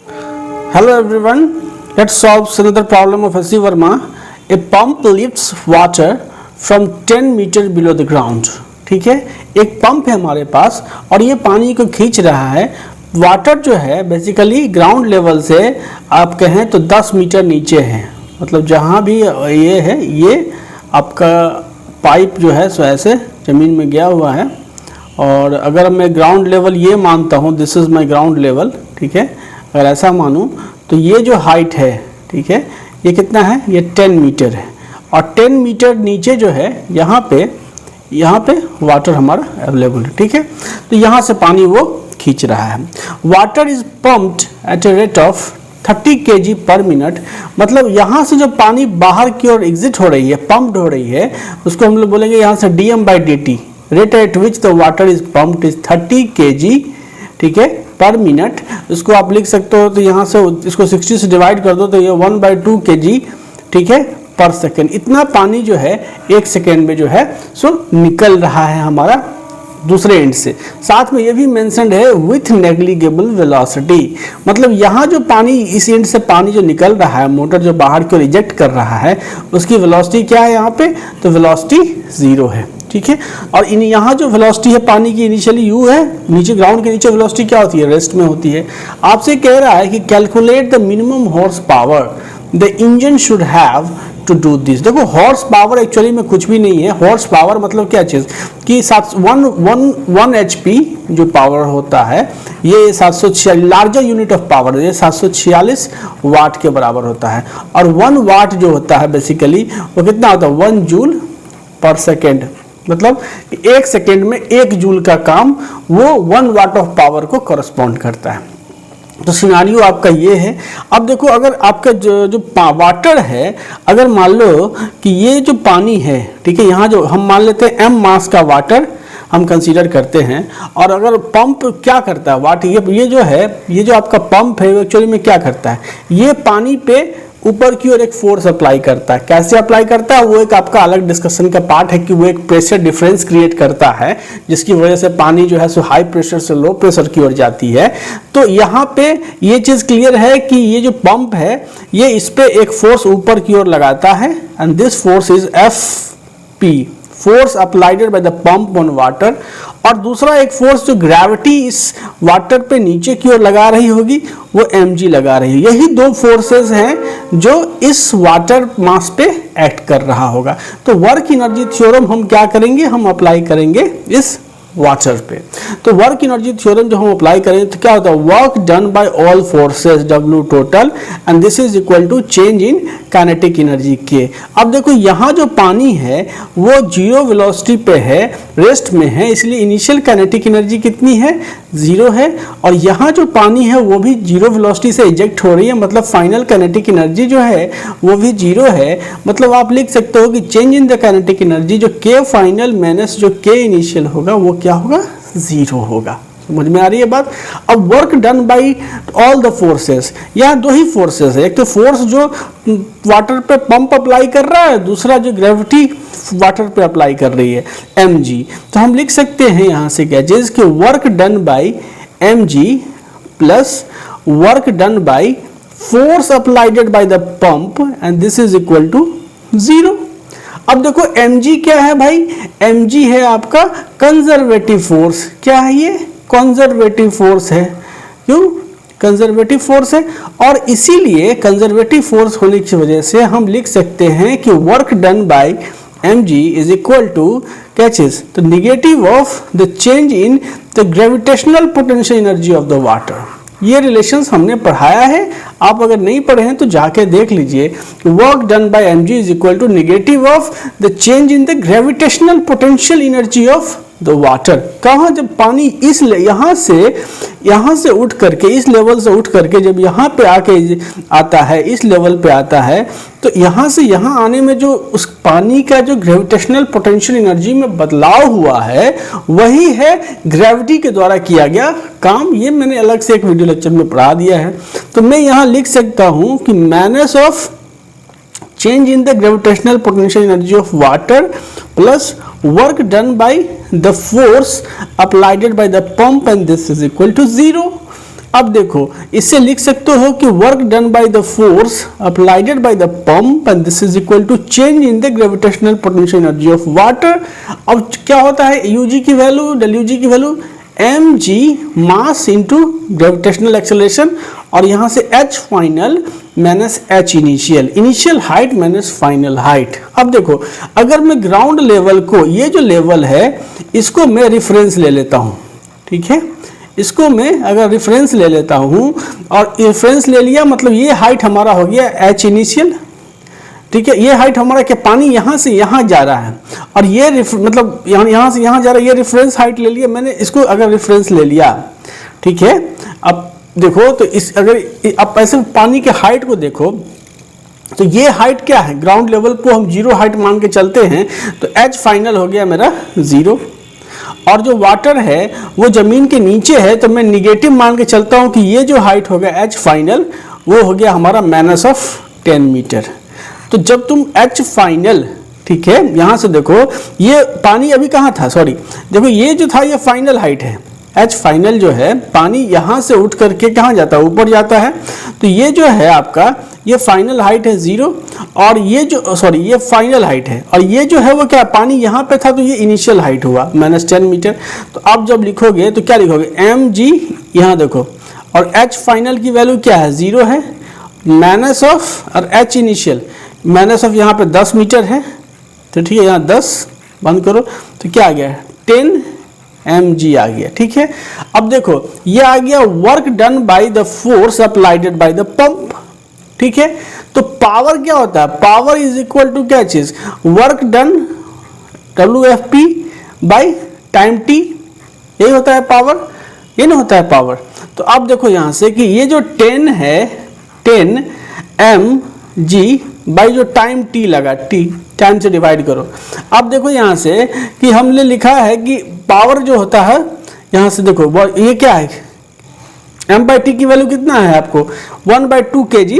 Hello everyone, let's solve another problem of S.C. Verma. A pump lifts water from 10 metre below the ground. ठीक है, एक pump है हमारे पास और ये पानी को खींच रहा है. वाटर जो है बेसिकली ग्राउंड लेवल से आप कहें तो 10 मीटर नीचे है. मतलब जहाँ भी ये है ये आपका पाइप जो है सो ऐसे ज़मीन में गया हुआ है. और अगर मैं ग्राउंड लेवल ये मानता हूँ, this is my ground level. ठीक है, अगर ऐसा मानूं तो ये जो हाइट है, ठीक है, ये कितना है, ये 10 मीटर है. और 10 मीटर नीचे जो है यहाँ पे वाटर हमारा अवेलेबल है. ठीक है, तो यहाँ से पानी वो खींच रहा है. Water is pumped at a rate of 30 kg पर मिनट. मतलब यहाँ से जो पानी बाहर की ओर एग्जिट हो रही है, पम्प्ड हो रही है, उसको हम लोग बोलेंगे यहाँ से dm/dt. Rate at which the water is pumped is 30 kg, ठीक है, पर मिनट. इसको आप लिख सकते हो तो यहाँ से इसको 60 से डिवाइड कर दो तो ये 1/2 kg, ठीक है, पर सेकेंड. इतना पानी जो है एक सेकेंड में जो है सो निकल रहा है हमारा दूसरे एंड से. साथ में ये भी मेंशन्ड है विथ नेग्लिजिबल वेलोसिटी. मतलब यहाँ जो पानी, इस एंड से पानी जो निकल रहा है, मोटर जो बाहर की ओर रिजेक्ट कर रहा है, उसकी वेलोसिटी क्या है यहाँ पे, तो वेलोसिटी 0 है. ठीक है, और यहाँ जो वेलोसिटी है पानी की इनिशियली u है, नीचे ग्राउंड के नीचे वेलोसिटी क्या होती है, रेस्ट में होती है. आपसे कह रहा है कि calculate the minimum horsepower the engine should have to do this. देखो हॉर्स पावर एक्चुअली में कुछ भी नहीं है. हॉर्स पावर मतलब क्या चीज़ कि 1 HP जो पावर होता है ये 746 लार्जर यूनिट ऑफ पावर, ये 746 वाट के बराबर होता है. और 1 वाट जो होता है बेसिकली वो कितना होता है, 1 जूल पर सेकेंड. मतलब एक सेकेंड में 1 जूल का काम वो 1 वाट ऑफ पावर को करस्पॉन्ड करता है. तो सिनारियो आपका ये है. अब देखो अगर आपका जो वाटर है, अगर मान लो कि ये जो पानी है, ठीक है, यहाँ जो हम मान लेते हैं m मास का वाटर हम कंसीडर करते हैं. और अगर पंप क्या करता है, वाटर ये जो है, ये जो आपका पंप है एक्चुअली में क्या करता है, ये पानी पे ऊपर की ओर एक फोर्स अप्लाई करता है. कैसे अप्लाई करता है वो एक आपका अलग डिस्कशन का पार्ट है कि वो एक प्रेशर डिफरेंस क्रिएट करता है जिसकी वजह से पानी जो है सो हाई प्रेशर से लो प्रेशर की ओर जाती है. तो यहाँ पे ये चीज़ क्लियर है कि ये जो पंप है ये इस पे एक फोर्स ऊपर की ओर लगाता है and this force is Fp, force applied by the pump on water. और दूसरा एक फोर्स जो ग्रेविटी इस वाटर पे नीचे की ओर लगा रही होगी वो mg लगा रही है. यही दो फोर्सेस हैं जो इस वाटर मास पे एक्ट कर रहा होगा. तो वर्क एनर्जी थ्योरम हम क्या करेंगे, हम अप्लाई करेंगे इस वाटर पे. तो वर्क एनर्जी थ्योरम जो हम अप्लाई करेंगे तो क्या होता है, work done by all forces W total and this is equal to change in kinetic energy K. अब देखो यहाँ जो पानी है वो 0 वेलोसिटी पे है, रेस्ट में है, इसलिए इनिशियल काइनेटिक एनर्जी कितनी है, 0 है. और यहाँ जो पानी है वो भी 0 वेलोसिटी से इजेक्ट हो रही है, मतलब फाइनल काइनेटिक एनर्जी जो है वो भी 0 है. मतलब आप लिख सकते हो कि change in the kinetic energy जो K फाइनल माइनस जो K इनिशियल होगा वो क्या होगा, 0 होगा. समझ में आ रही है बात. अब work done by all the forces, यहाँ दो ही फोर्सेस है. एक तो फोर्स जो वाटर पे पंप अप्लाई कर रहा है, दूसरा जो ग्रेविटी वाटर पे अप्लाई कर रही है mg. तो हम लिख सकते हैं यहाँ से क्या, जिसके work done by mg plus work done by force applied by the pump and this is equal to 0. अब देखो mg क्या है भाई, mg है आपका कंजर्वेटिव फोर्स. क्या है ये, कंजर्वेटिव फोर्स है. क्यों, कंजर्वेटिव फोर्स है. और इसीलिए कंजर्वेटिव फोर्स होने की वजह से हम लिख सकते हैं कि work done by mg is equal to क्या चीज, तो negative of the change in the gravitational potential energy of the water. ये रिलेशंस हमने पढ़ाया है, आप अगर नहीं पढ़े हैं तो जाके देख लीजिए. Work done by mg is equal to negative of the change in the gravitational potential energy of the water. कहाँ, जब पानी इस यहाँ से उठ करके, इस लेवल से उठ करके जब यहाँ पे आके आता है, इस लेवल पे आता है, तो यहाँ से यहाँ आने में जो उस पानी का जो ग्रेविटेशनल पोटेंशियल एनर्जी में बदलाव हुआ है वही है ग्रेविटी के द्वारा किया गया काम. ये मैंने अलग से एक वीडियो लेक्चर में पढ़ा दिया है. तो मैं यहाँ लिख सकता हूँ कि minus of change in the gravitational potential energy of water plus work done by the force applied by the pump and this is equal to 0. अब देखो इससे लिख सकते हो कि work done by the force applied by the pump and this is equal to change in the gravitational potential energy of water. अब क्या होता है यूजी की वैल्यू, डब्ल्यूजी की value mg mass into gravitational acceleration, और यहाँ से h final minus h initial, initial height minus final height. अब देखो अगर मैं ग्राउंड लेवल को, ये जो लेवल है इसको मैं रेफरेंस ले लेता हूँ, ठीक है, इसको मैं अगर रेफरेंस ले लेता हूँ और रेफरेंस ले लिया मतलब ये हाइट हमारा हो गया h इनिशियल, ठीक है, ये हाइट हमारा क्या पानी यहाँ से यहाँ जा रहा है और ये मतलब यहाँ से यहाँ जा रहा है, ये रेफरेंस हाइट ले लिया मैंने, इसको अगर रेफरेंस ले लिया, ठीक है। अब देखो तो इस अगर अब ऐसे पानी के हाइट को देखो तो ये हाइट क्या है, ग्राउंड लेवल को हम 0 हाइट मान के चलते हैं तो h फाइनल हो गया मेरा 0, और जो वाटर है वो जमीन के नीचे है तो मैं निगेटिव मान के चलता हूँ कि ये जो हाइट हो गया h फाइनल वो हो गया हमारा माइनस ऑफ 10 मीटर। तो जब तुम h फाइनल, ठीक है, यहाँ से देखो ये पानी अभी कहाँ था, सॉरी देखो ये जो था ये फाइनल हाइट है, h फाइनल जो है पानी यहाँ से उठ करके कहाँ जाता है, ऊपर जाता है, तो ये जो है आपका ये फाइनल हाइट है 0, और ये जो सॉरी ये फाइनल हाइट है, और ये जो है वो क्या पानी यहाँ पे था तो ये इनिशियल हाइट हुआ माइनस 10 मीटर। तो आप जब लिखोगे तो क्या लिखोगे mg, यहाँ देखो, और h फाइनल की वैल्यू क्या है 0 है, माइनस ऑफ और h इनिशियल माइनस ऑफ यहाँ पे 10 मीटर है, तो ठीक है, यहाँ 10 बंद करो तो क्या आ गया 10 mg आ गया, ठीक है। अब देखो ये आ गया work done by the force applied by the pump, ठीक है। तो पावर क्या होता है, पावर इज इक्वल टू क्या चीज, work done WFP by time t, यही होता है पावर, ये नहीं होता है पावर। तो अब देखो यहाँ से कि ये जो 10 है 10 mg बाई जो टाइम t लगा, t टाइम से डिवाइड करो। अब देखो यहाँ से कि हमने लिखा है कि पावर जो होता है, यहाँ से देखो ये क्या है, m/t की वैल्यू कितना है आपको 1/2 kg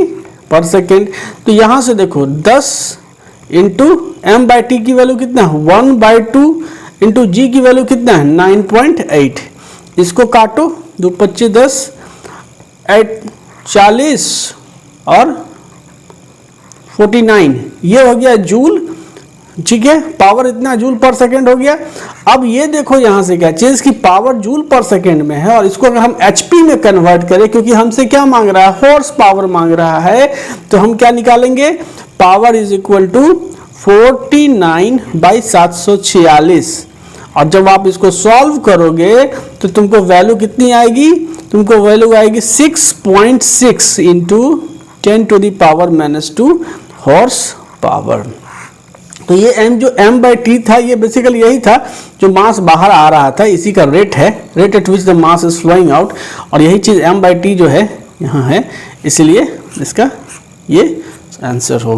पर सेकेंड। तो यहाँ से देखो 10 इंटू m/t की वैल्यू कितना है 1/2 इंटू g की वैल्यू कितना है 9.8, इसको काटो 2 25 10 8 40 और 49, ये हो गया जूल, ठीक है, पावर इतना जूल पर सेकेंड हो गया। अब ये देखो यहाँ से क्या चीज की पावर जूल पर सेकेंड में है, और इसको अगर हम HP में कन्वर्ट करें, क्योंकि हमसे क्या मांग रहा है, हॉर्स पावर मांग रहा है, तो हम क्या निकालेंगे, पावर इज इक्वल टू 49/746, और जब आप इसको सॉल्व करोगे तो तुमको वैल्यू कितनी आएगी, तुमको वैल्यू आएगी 6.6 इंटू 10⁻⁻² हॉर्स पावर। तो ये m जो m/t था ये बेसिकली यही था जो मास बाहर आ रहा था, इसी का रेट है, rate at which the mass is flowing out, और यही चीज m/t जो है यहाँ है, इसलिए इसका ये आंसर होगा।